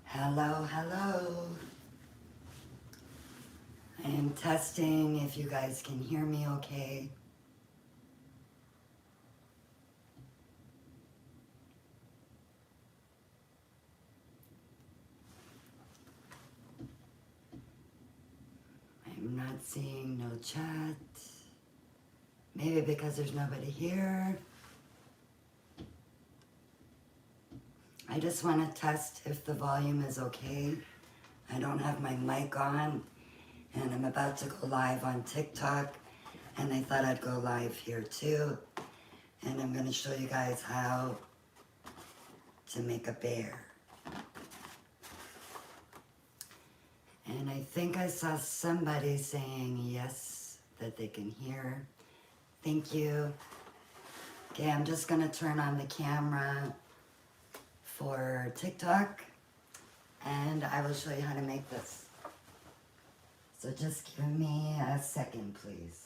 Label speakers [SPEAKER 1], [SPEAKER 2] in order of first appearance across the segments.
[SPEAKER 1] Hello, hello. I am testing if you guys can hear me okay. I'm not seeing no chat. Maybe because there's nobody here. I just want to test if the volume is okay. I don't have my mic on and I'm about to go live on TikTok and I thought I'd go live here too. And I'm going to show you guys how to make a bear. And I think I saw somebody saying yes, that they can hear. Thank you. Okay, I'm just gonna turn on the camera for TikTok and I will show you how to make this. So just give me a second, please.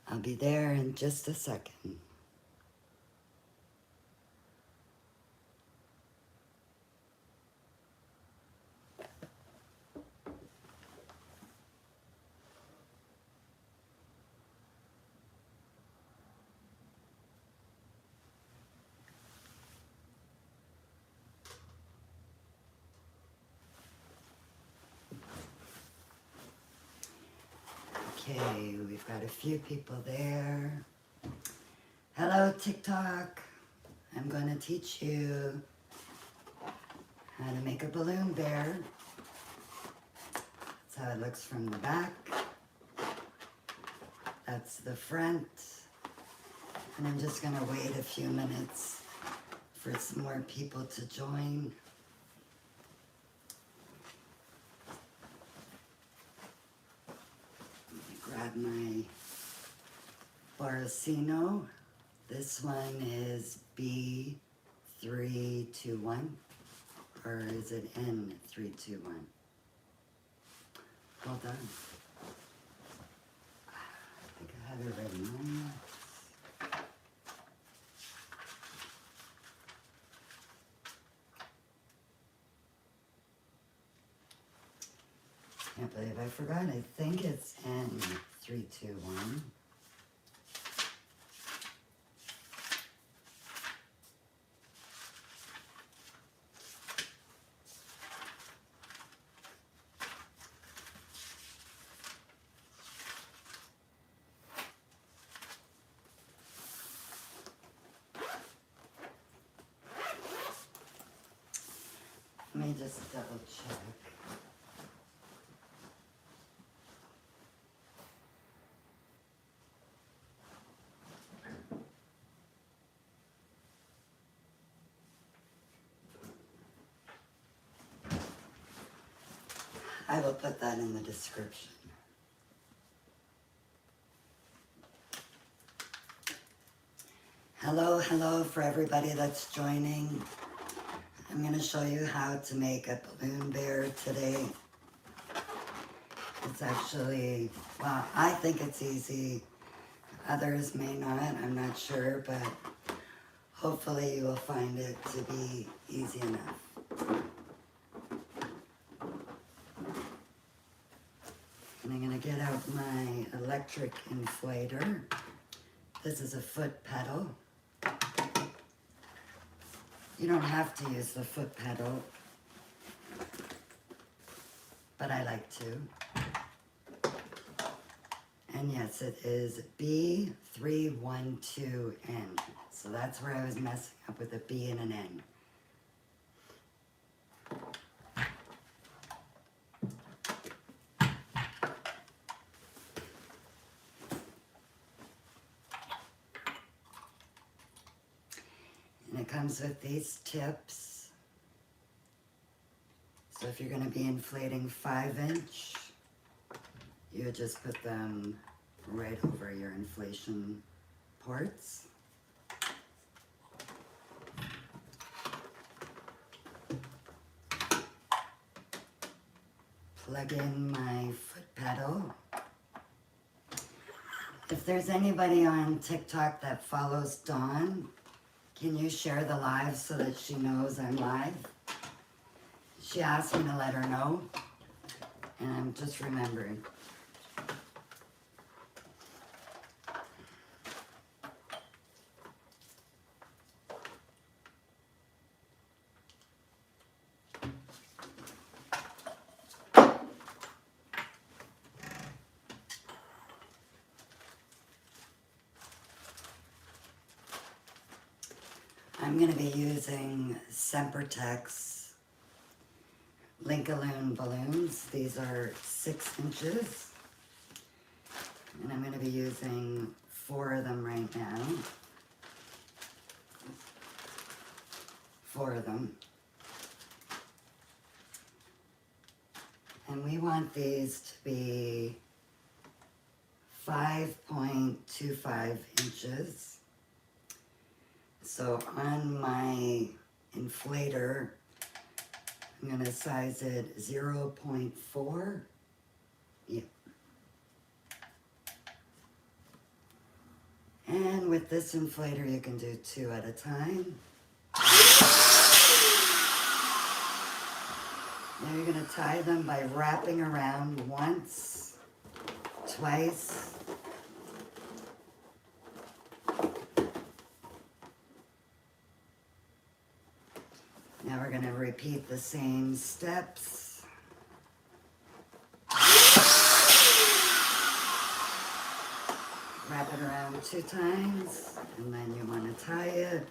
[SPEAKER 1] I'll be there in just a second. Okay, we've got a few people there. Hello, TikTok. I'm going to teach you how to make a balloon bear. That's how it looks from the back. That's the front. And I'm just going to wait a few minutes for some more people to join. Grab my Borosino. This one is B321, or is it N321? Hold on. I think I have it right now. Can't believe I forgot. I think it's N321. Let me just double check. I will put that in the description. Hello, hello for everybody that's joining. I'm going to show you how to make a balloon bear today. It's actually, well, I think it's easy. Others may not, I'm not sure, but hopefully you will find it to be easy enough. And I'm going to get out my electric inflator. This is a foot pedal. You don't have to use the foot pedal, but I like to. And yes, it is B312N. So that's where I was messing up with a B and an N. And it comes with these tips. So if you're going to be inflating 5-inch, you would just put them right over your inflation ports. plug in my foot pedal. If there's anybody on TikTok that follows Dawn, can you share the live so that she knows I'm live? She asked me to let her know, and I'm just remembering. I'm going to be using Sempertex Loon balloons. These are 6 inches. And I'm going to be using 4 of them right now. 4 of them. And we want these to be 5.25 inches. So on my inflator, I'm going to size it 0.4. Yep. And with this inflator, you can do 2 at a time. Now you're going to tie them by wrapping around once, twice. Now we're going to repeat the same steps. Wrap it around 2 times, and then you want to tie it.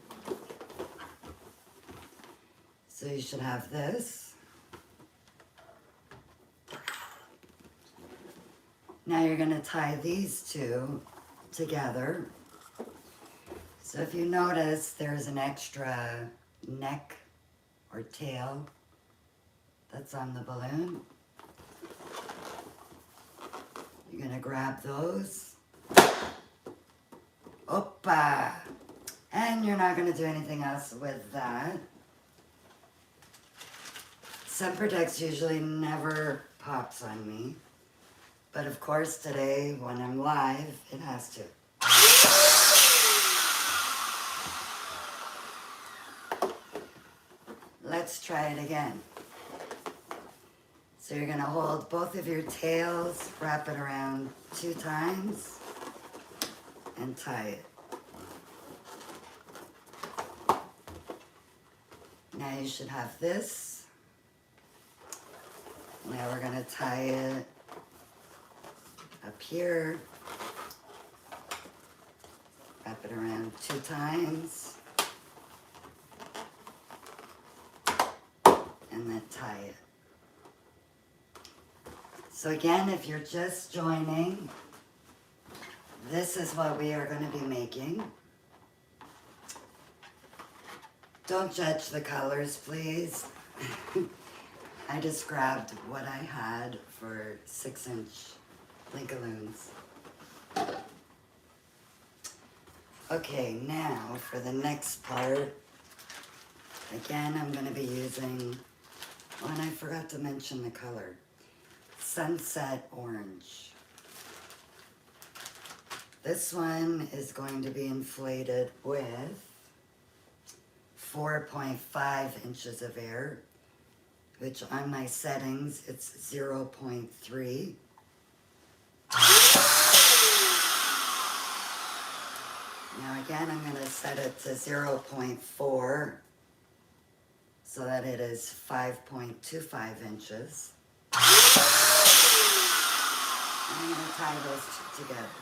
[SPEAKER 1] So you should have this. Now you're going to tie these 2 together. So if you notice, there's an extra neck or tail that's on the balloon. You're going to grab those. Oppa! And you're not going to do anything else with that. Sempertex usually never pops on me. But of course today, when I'm live, it has to. Let's try it again. So you're going to hold both of your tails, wrap it around 2 times, and tie it. Now you should have this. Now we're going to tie it up here. Wrap it around 2 times. And then tie it. So again, if you're just joining, this is what we are going to be making. Don't judge the colors, please. I just grabbed what I had for 6-inch Lincolns. Okay, now for the next part, again, I'm going to be using, oh, and I forgot to mention the color, Sunset Orange. This one is going to be inflated with 4.5 inches of air, which on my settings, it's 0.3. Now again, I'm going to set it to 0.4 so that it is 5.25 inches. And I'm going to tie those 2 together.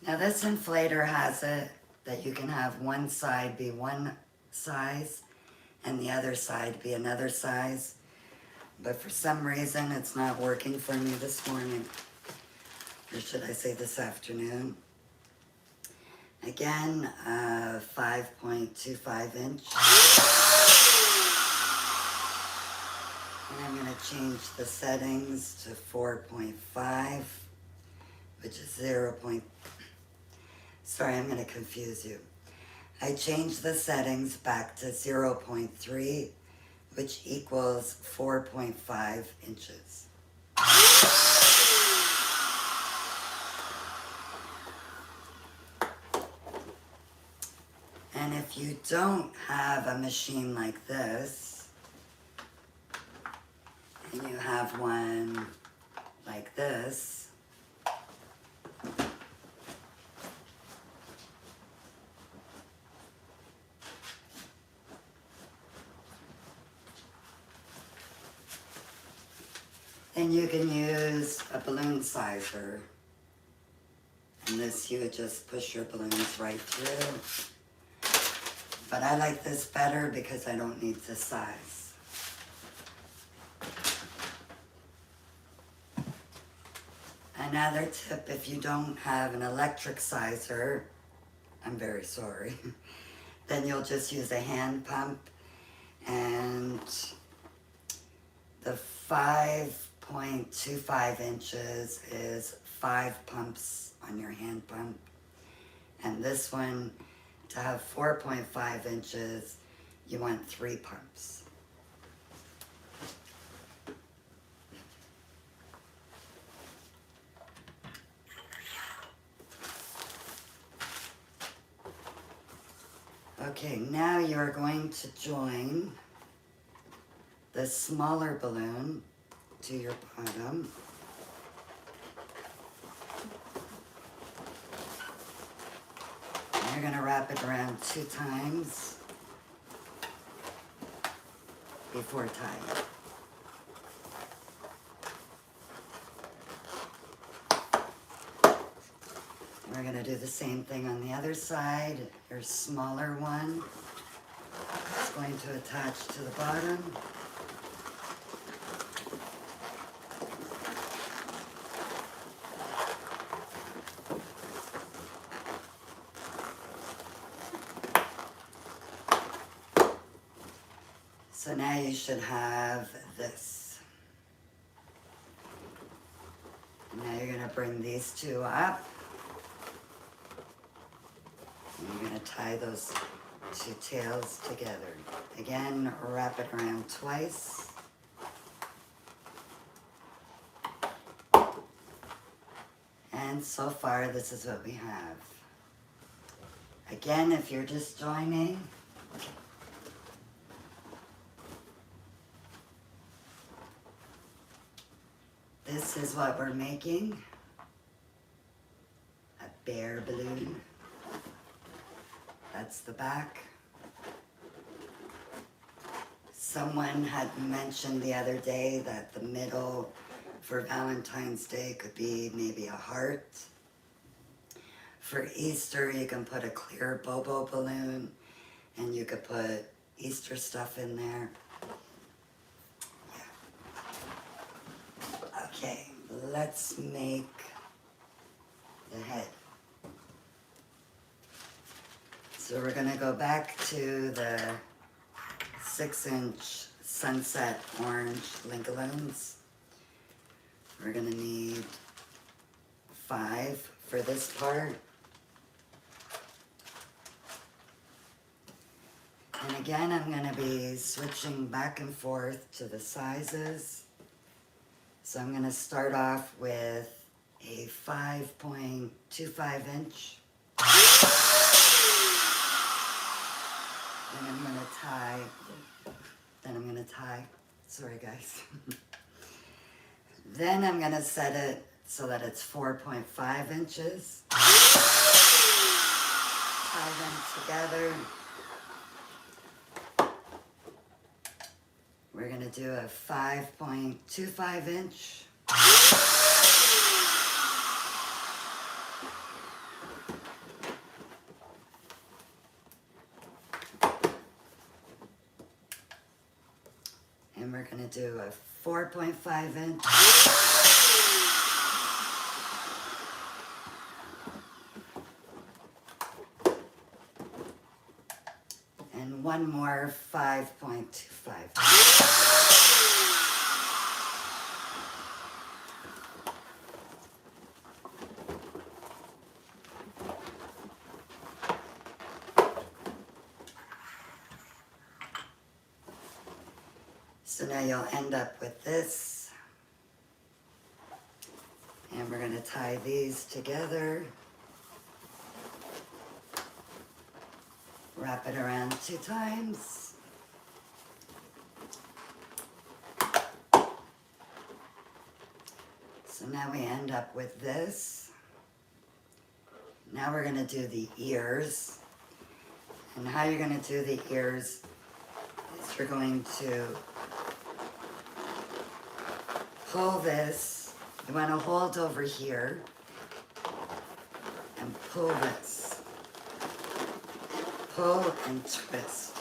[SPEAKER 1] Now this inflator has it that you can have one side be one size and the other side be another size. But for some reason, it's not working for me this morning. Or should I say this afternoon? Again, 5.25 inch. And I'm going to change the settings to 4.5, which is 0. Sorry, I'm going to confuse you. I changed the settings back to 0.3, which equals 4.5 inches. And if you don't have a machine like this, and you have one like this, then you can use a balloon sizer. And this, you would just push your balloons right through. But I like this better because I don't need to size. Another tip, if you don't have an electric sizer, I'm very sorry, then you'll just use a hand pump, and the 5.25 inches is 5 pumps on your hand pump. And this one, to have 4.5 inches, you want 3 pumps. Okay, now you're going to join the smaller balloon to your bottom. And you're going to wrap it around 2 times before tying. We're going to do the same thing on the other side. Your smaller one is going to attach to the bottom. So now you should have this. And now you're going to bring these 2 up. And you're going to tie those 2 tails together. Again, wrap it around twice. And so far, this is what we have. Again, if you're just joining, this is what we're making. A bear balloon. That's the back. Someone had mentioned the other day that the middle for Valentine's Day could be maybe a heart. For Easter, you can put a clear Bobo balloon, and you could put Easter stuff in there. Yeah. Okay, let's make the head. So we're going to go back to the 6-inch sunset orange Linkaloons. We're going to need 5 for this part. And again, I'm going to be switching back and forth to the sizes. So I'm going to start off with a 5.25 inch. Then I'm going to tie. Sorry, guys. Then I'm going to set it so that it's 4.5 inches. Tie them together. We're going to do a 5.25 inch. And we're going to do a 4.5 inch. And one more 5.25. So now you'll end up with this. And we're going to tie these together. Wrap it around 2 times. So now we end up with this. Now we're going to do the ears. And how you're going to do the ears is you're going to pull this. You want to hold over here and pull this. Pull and twist.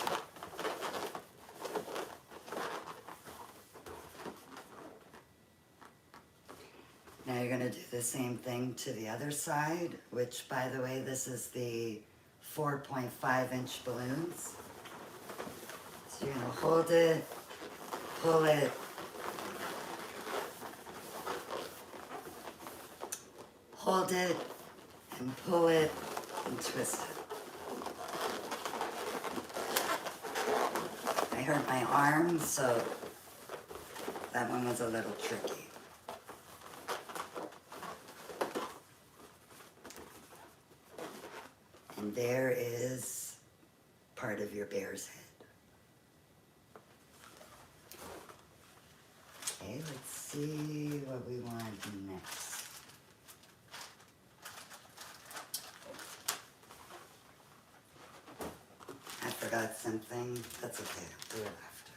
[SPEAKER 1] Now you're going to do the same thing to the other side, which, by the way, this is the 4.5-inch balloons. So you're going to hold it, pull it, hold it, and pull it, and twist it. I hurt my arm, so that one was a little tricky. And there is part of your bear's head. Okay, let's see what we want next. I forgot something. That's okay, I'll do it after.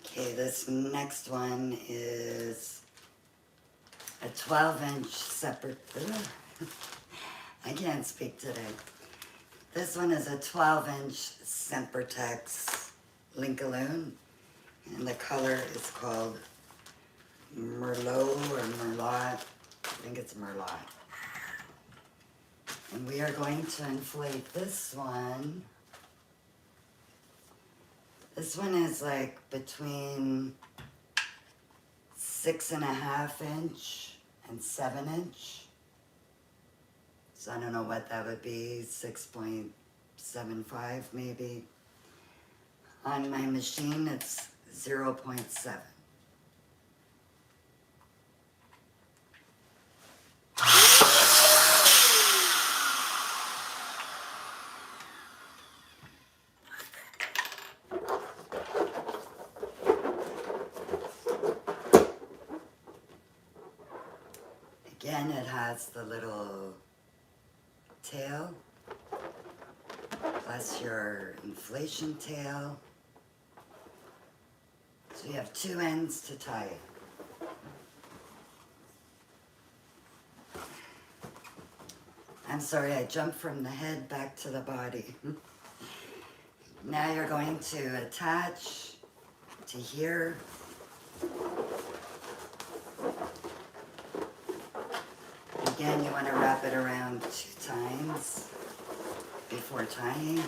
[SPEAKER 1] Okay, this next one is a 12-inch separate. I can't speak today. This one is a 12-inch Sempertex loon, and the color is called Merlot or Merlot. I think it's Merlot. And we are going to inflate this one. This one is like between 6.5 inch and 7 inch. So I don't know what that would be, 6.75 maybe. On my machine, it's 0.7. Again, it has the little tail, plus your inflation tail. So you have 2 ends to tie it. I'm sorry, I jumped from the head back to the body. Now you're going to attach to here. Again, you want to wrap it around 2 times before tying.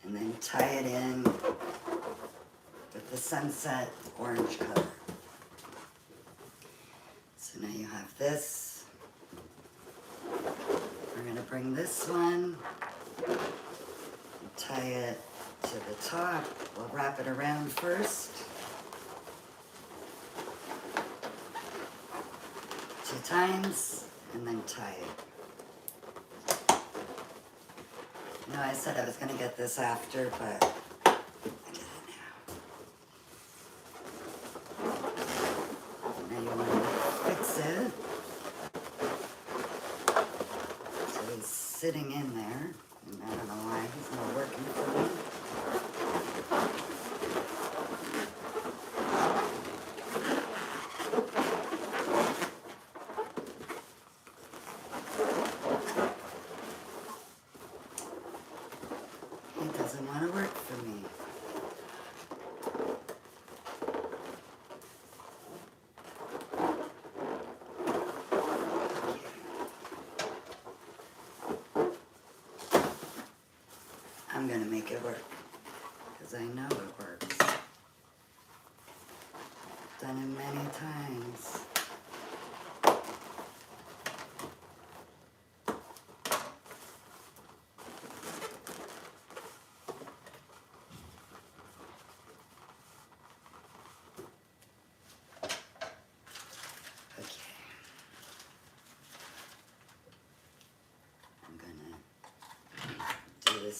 [SPEAKER 1] And then tie it in with the sunset orange color. So now you have this. We're going to bring this one, tie it to the top. We'll wrap it around first. 2 times, and then tie it. You know, I said I was going to get this after, but I did it now. Now you want to fix it. So he's sitting in there, and I don't know why he's not working for me. Doesn't want to work for me. I'm going to make it work, because I know it works. Done it many times.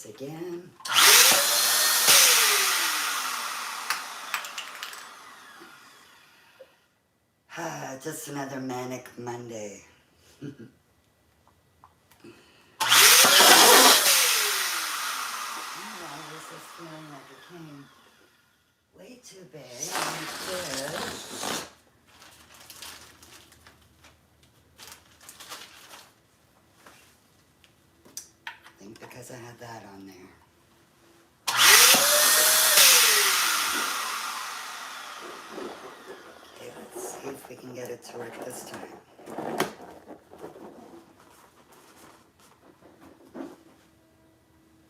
[SPEAKER 1] this again. Just another manic Monday. Oh, this is feeling like it came way too big. And it did. I think because I had that on there. Okay, let's see if we can get it to work this time.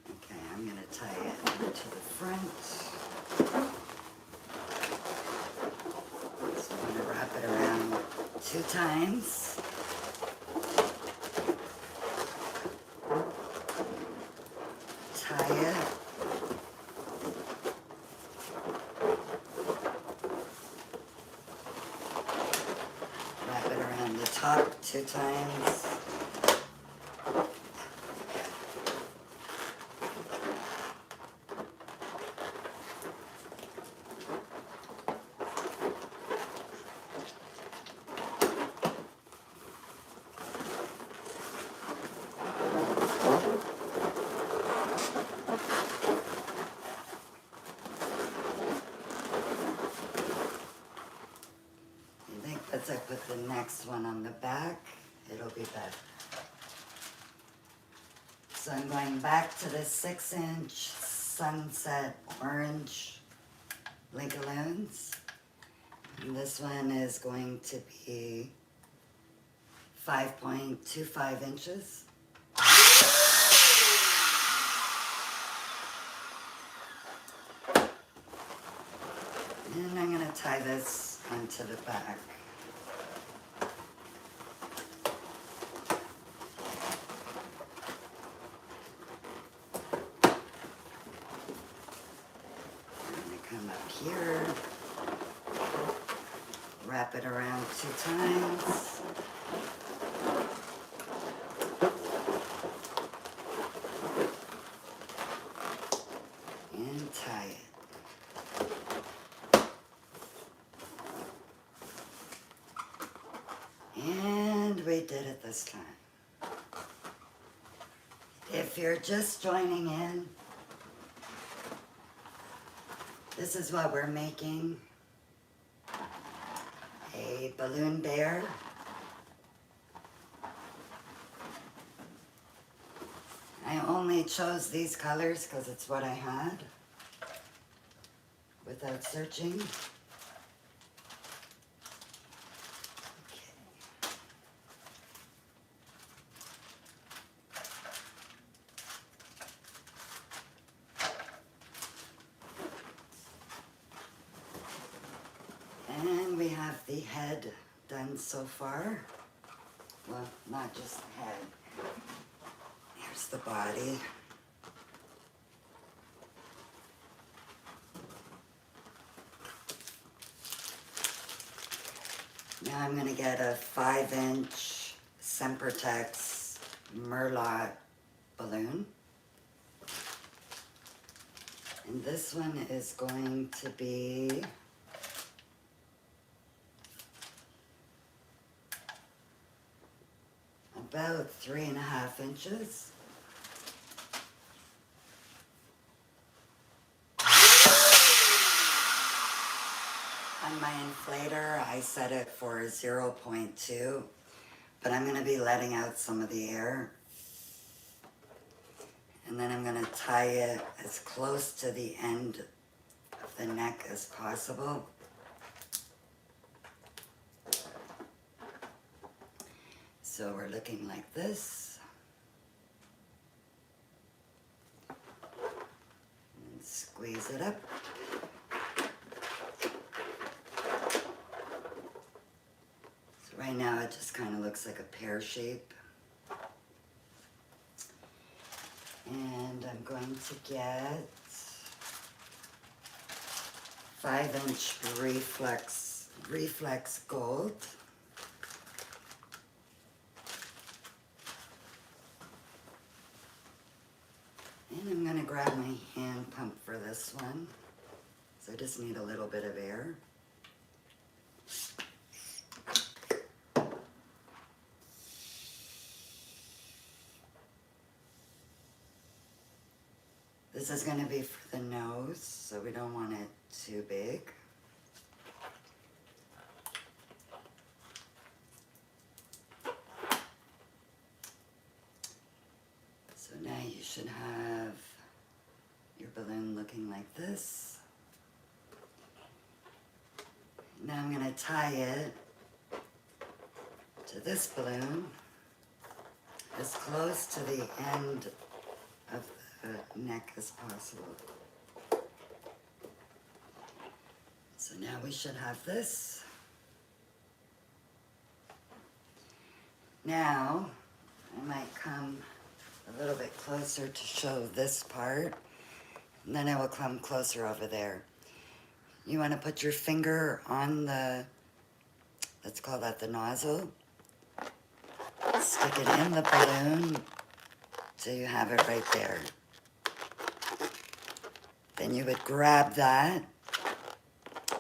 [SPEAKER 1] Okay, I'm going to tie it to the front. So I'm going to wrap it around 2 times. Tie it. Wrap it around the top 2 times. As I put the next one on the back, it'll be better. So I'm going back to the 6-inch sunset orange Lincolns. And this one is going to be 5.25 inches. And I'm going to tie this onto the back. Come up here, wrap it around 2 times, and tie it. And we did it this time. If you're just joining in, this is what we're making, a balloon bear. I only chose these colors because it's what I had without searching. And we have the head done so far. Well, not just the head. Here's the body. Now I'm going to get a 5-inch Sempertex Merlot balloon. And this one is going to be about 3.5 inches. On my inflator, I set it for 0.2, but I'm going to be letting out some of the air. And then I'm going to tie it as close to the end of the neck as possible. So we're looking like this. And squeeze it up. So right now it just kind of looks like a pear shape. And I'm going to get 5-inch reflex gold. And I'm going to grab my hand pump for this one. So I just need a little bit of air. This is going to be for the nose, so we don't want it too big. So now you should have your balloon looking like this. Now I'm going to tie it to this balloon as close to the end of the neck as possible. So now we should have this. Now I might come a little bit closer to show this part, and then I will come closer over there. You want to put your finger on the, let's call that the nozzle. Stick it in the balloon till you have it right there. Then you would grab that,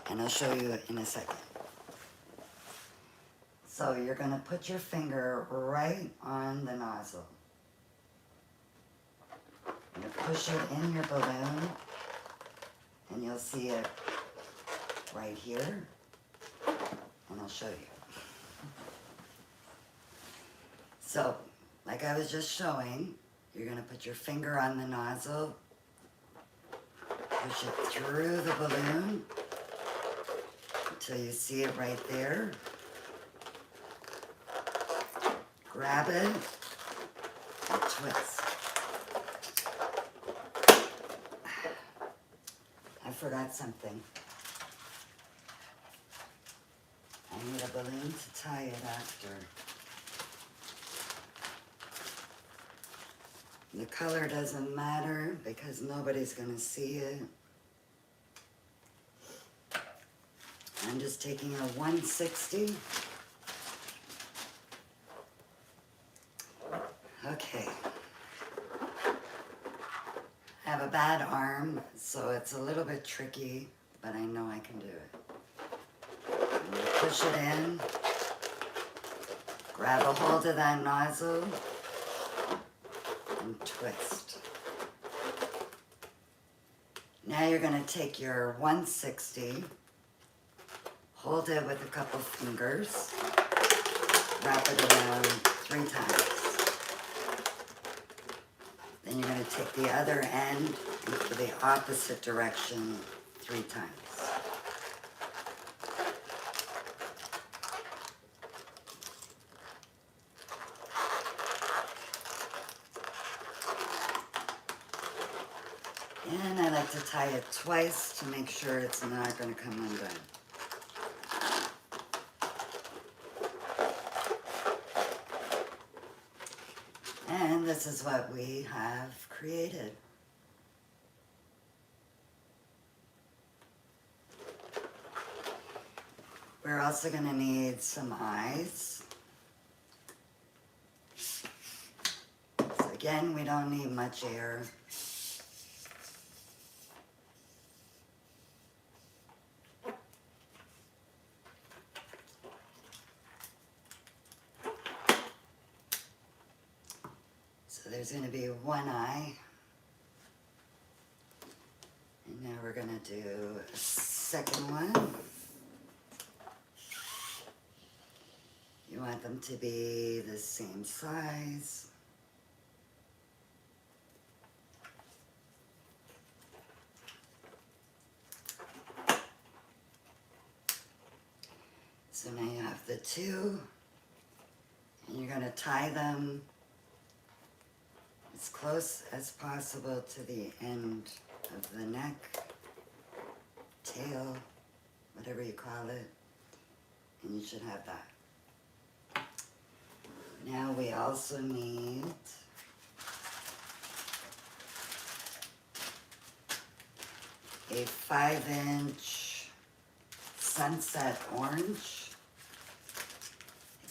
[SPEAKER 1] and I'll show you in a second. So you're going to put your finger right on the nozzle. You push it in your balloon, and you'll see it right here, and I'll show you. So, like I was just showing, you're going to put your finger on the nozzle, push it through the balloon until you see it right there. Grab it and twist. I forgot something. I need a balloon to tie it after. The color doesn't matter because nobody's going to see it. I'm just taking a 160. Okay. I have a bad arm, so it's a little bit tricky, but I know I can do it. I'm going to push it in, grab a hold of that nozzle, and twist. Now you're going to take your 160, hold it with a couple fingers, wrap it around 3 times. Then you're going to take the other end into the opposite direction 3 times. And I like to tie it twice to make sure it's not going to come undone. And this is what we have created. We're also going to need some eyes. So again, we don't need much air. So there's going to be one eye. And now we're going to do a second one. You want them to be the same size. So now you have the 2, and you're going to tie them as close as possible to the end of the neck, tail, whatever you call it, and you should have that. Now we also need a 5-inch sunset orange.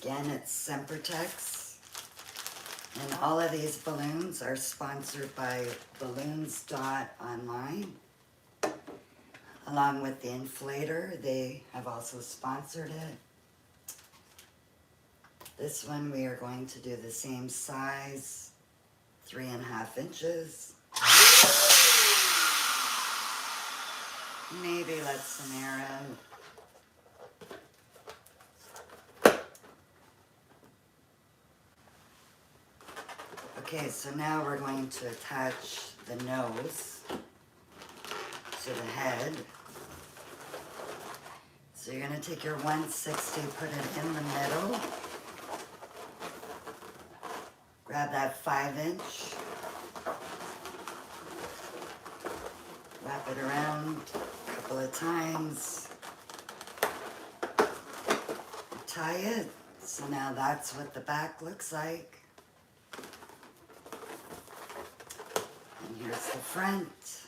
[SPEAKER 1] Again, it's Sempertex. And all of these balloons are sponsored by balloons.online. Along with the Inflator, they have also sponsored it. This one we are going to do the same size, 3.5 inches. Maybe let some air in. Okay, so now we're going to attach the nose to the head. So you're going to take your 160, put it in the middle. Grab that 5-inch. Wrap it around a couple of times. Tie it. So now that's what the back looks like. And here's the front.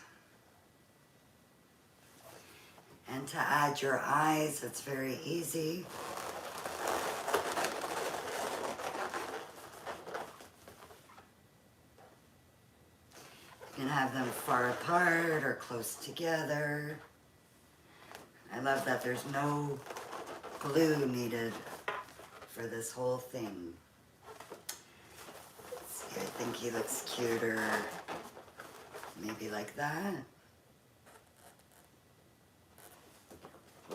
[SPEAKER 1] And to add your eyes, it's very easy. You can have them far apart or close together. I love that there's no glue needed for this whole thing. See, I think he looks cuter, maybe like that.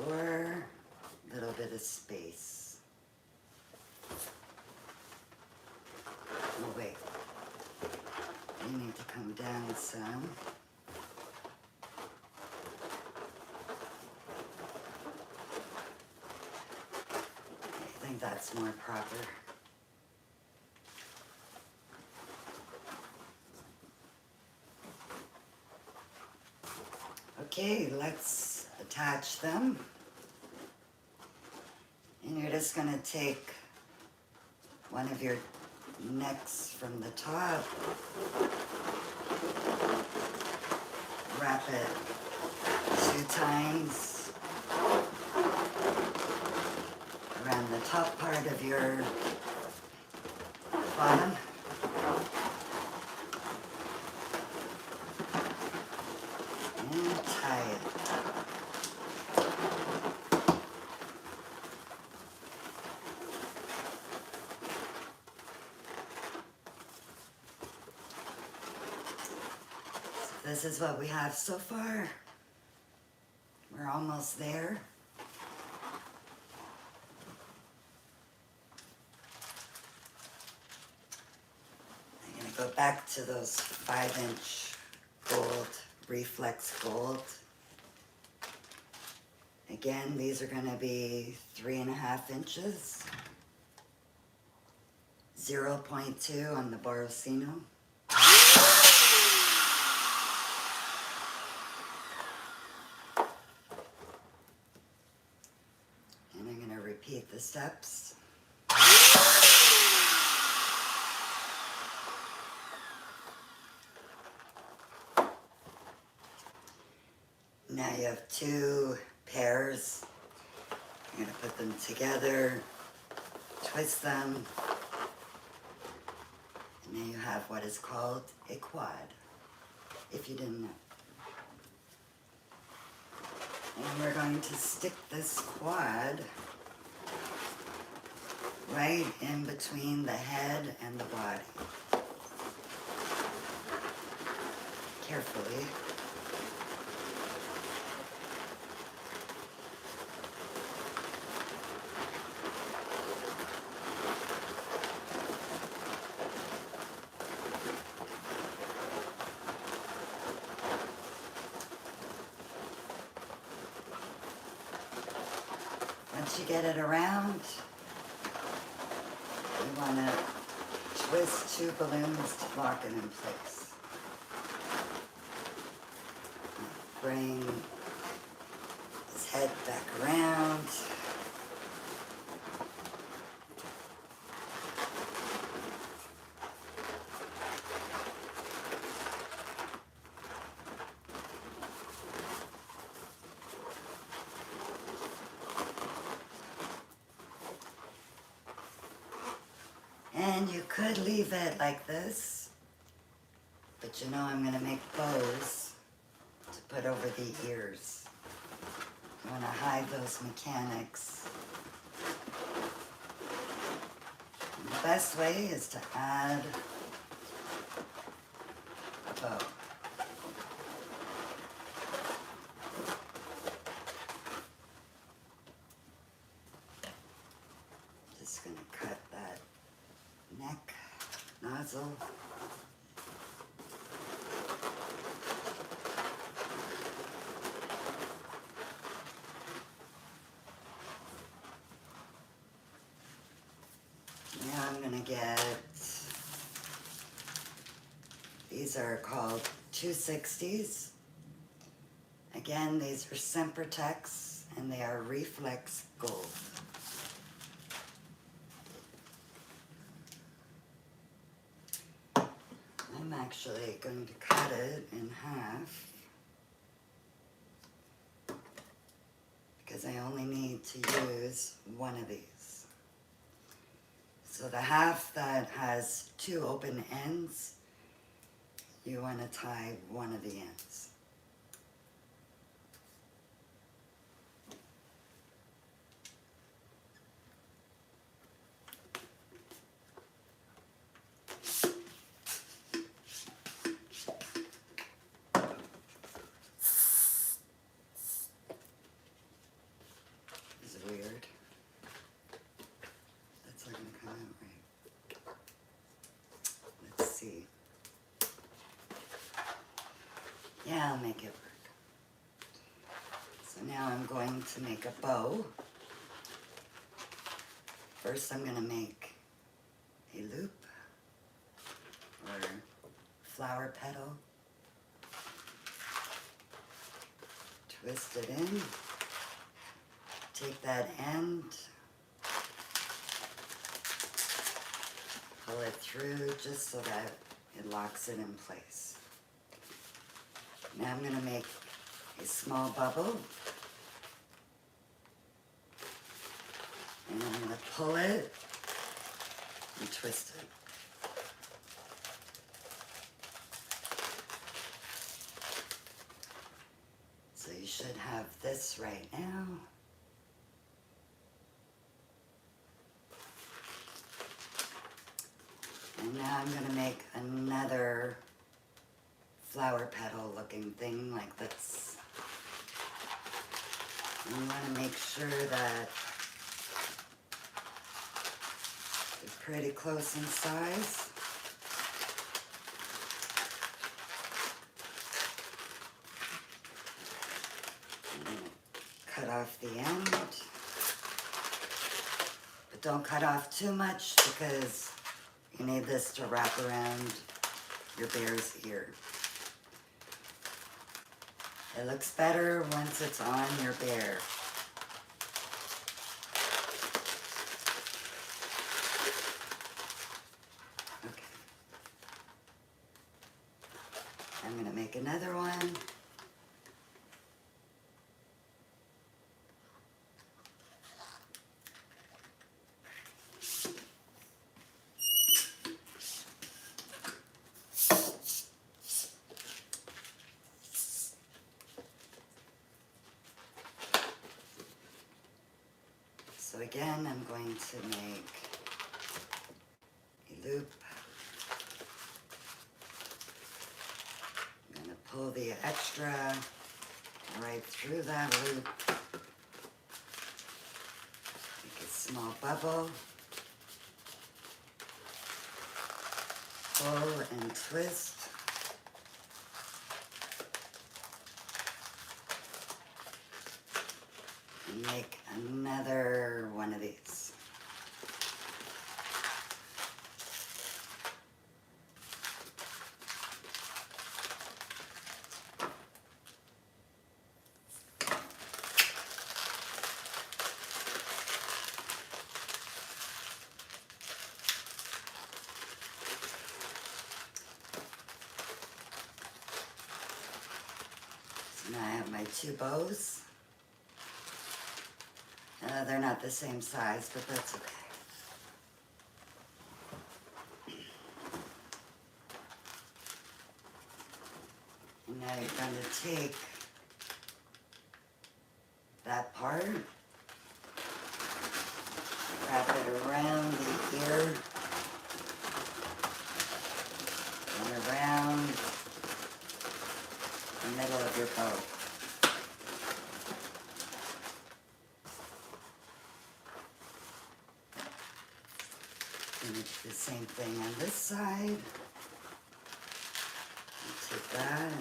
[SPEAKER 1] Or a little bit of space. Oh wait, you need to come down some. I think that's more proper. Okay, let's attach them. And you're just going to take one of your necks from the top, wrap it 2 times around the top part of your bottom. And tie it. This is what we have so far. We're almost there. I'm going to go back to those 5-inch gold, reflex gold. Again, these are going to be 3.5 inches. 0.2 on the Borosino. Repeat the steps. Now you have 2 pairs. You're going to put them together, twist them, and now you have what is called a quad, if you didn't know. And we're going to stick this quad right in between the head and the body. Carefully. Once you get it around, you want to twist 2 balloons to lock it in place. Bring his head back around. And you could leave it like this, but you know I'm gonna make bows to put over the ears. You wanna hide those mechanics. And the best way is to add a bow. Just gonna cut that neck nozzle. Now I'm gonna get, these are called 260s. Again, these are Sempertex and they are reflex gold. I'm actually going to cut it in half because I only need to use one of these. So the half that has two open ends, you want to tie one of the ends. This is weird. That's not going to come out right. Let's see. Yeah, I'll make it work. So now I'm going to make a bow. First I'm going to make a loop or flower petal. Twist it in. Take that end. Pull it through just so that it locks it in place. Now I'm going to make a small bubble. And I'm going to pull it and twist it. So you should have this right now. And now I'm going to make another flower petal looking thing like this. And you want to make sure that they're pretty close in size. I'm going to cut off the end. But don't cut off too much because you need this to wrap around your bear's ear. It looks better once it's on your bear. Okay. I'm going to make another one. So again, I'm going to make a loop. I'm going to pull the extra right through that loop. Make a small bubble. Pull and twist. And make another one of these. So now I have my two bows. They're not the same size, but that's okay. I'm going to take that part, wrap it around the ear and around the middle of your bow. And it's the same thing on this side. Take that.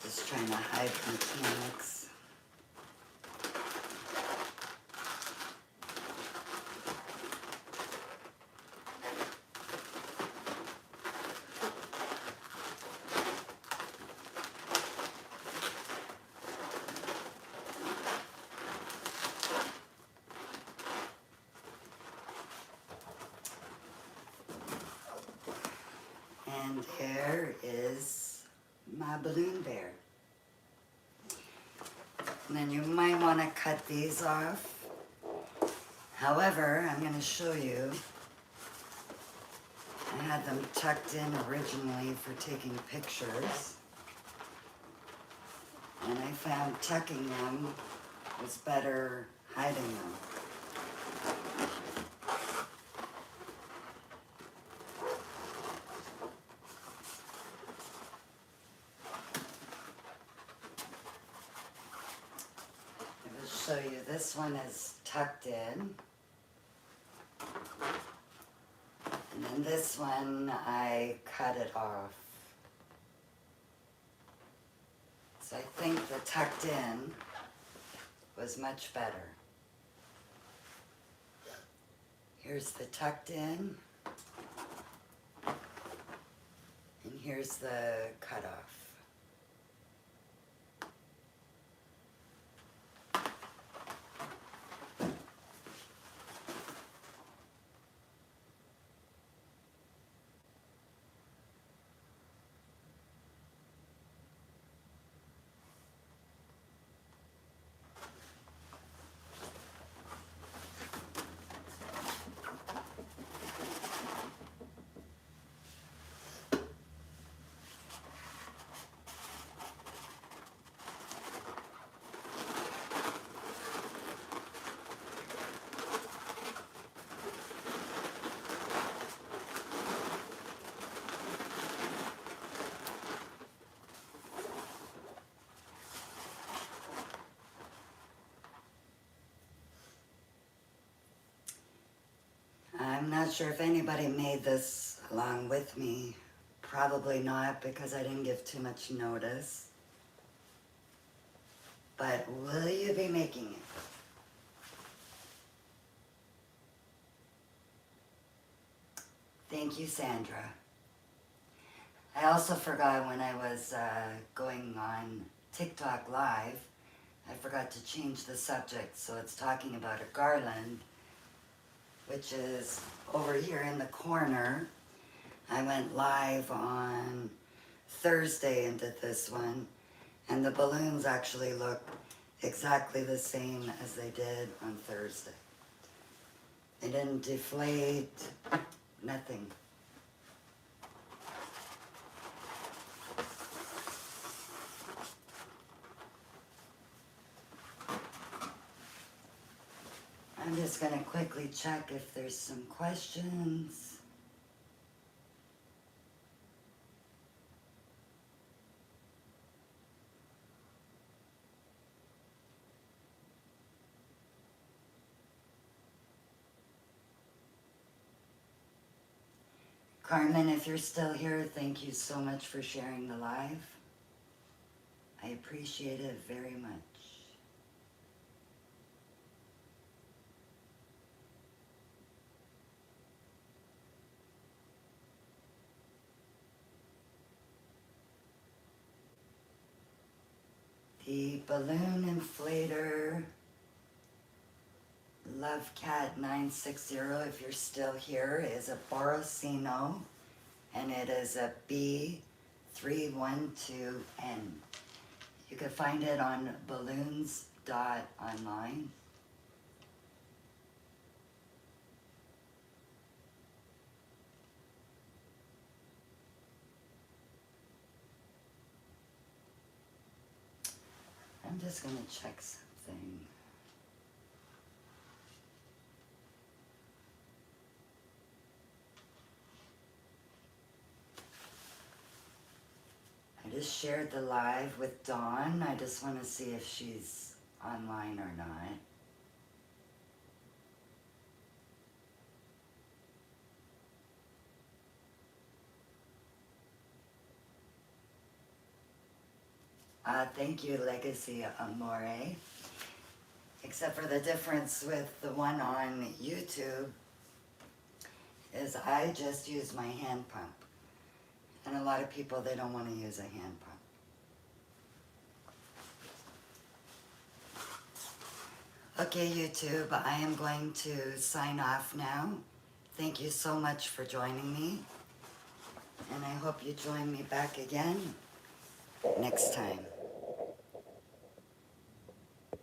[SPEAKER 1] Just trying to hide mechanics. And there is my balloon bear. And then you might want to cut these off. However, I'm going to show you. I had them tucked in originally for taking pictures. And I found tucking them was better hiding them. Show you, this one is tucked in, and then this one I cut it off. So I think the tucked in was much better. Here's the tucked in, and here's the cut off. I'm not sure if anybody made this along with me. Probably not, because I didn't give too much notice. But will you be making it? Thank you, Sandra. I also forgot when I was going on TikTok Live, I forgot to change the subject, so it's talking about a garland, which is over here in the corner. I went live on Thursday and did this one, and the balloons actually look exactly the same as they did on Thursday. They didn't deflate, nothing. I'm just going to quickly check if there's some questions. Carmen, if you're still here, thank you so much for sharing the live. I appreciate it very much. balloon inflator Lovecat960, if you're still here, is a Borosino, and it is a B312N. You can find it on balloons.online. I'm just going to check something. I just shared the live with Dawn. I just want to see if she's online or not. Thank you, Legacy Amore. Except for the difference with the one on YouTube is I just use my hand pump. And a lot of people, they don't want to use a hand pump. Okay, YouTube, I am going to sign off now. Thank you so much for joining me. And I hope you join me back again next time.